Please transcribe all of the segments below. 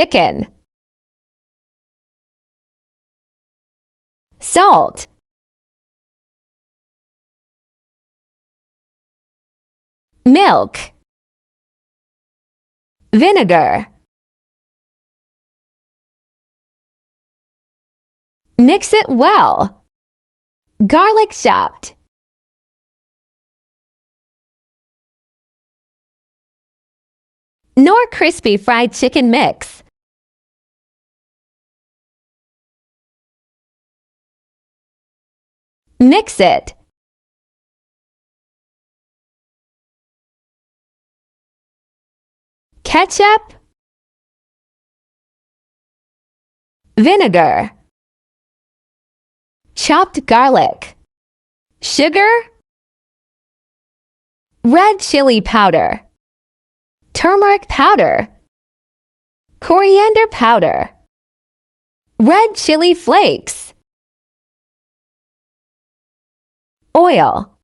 chicken, salt, milk, vinegar. Mix it well. Garlic chopped. Nor crispy fried chicken mix. Mix it. Ketchup, vinegar, chopped garlic, sugar, red chili powder, turmeric powder, coriander powder, red chili flakes, oil,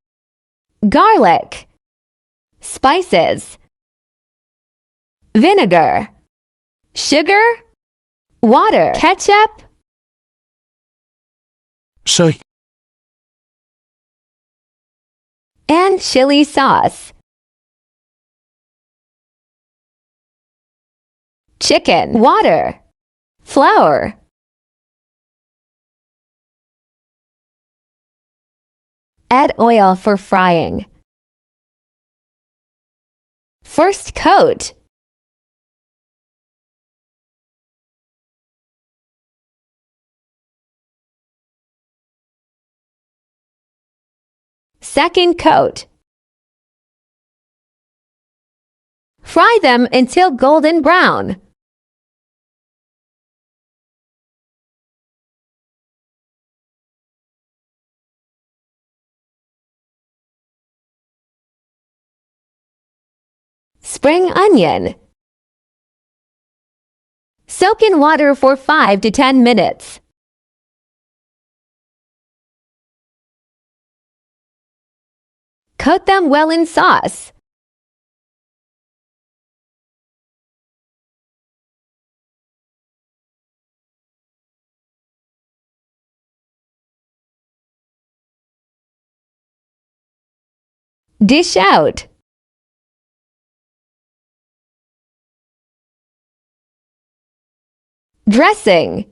garlic, spices, vinegar, sugar, water, ketchup, soy, and chili sauce. Chicken, water, flour. Add oil for frying. First coat. Second coat. Fry them until golden brown. Spring onion. Soak in water for 5 to 10 minutes. Coat them well in sauce. Dish out. Dressing.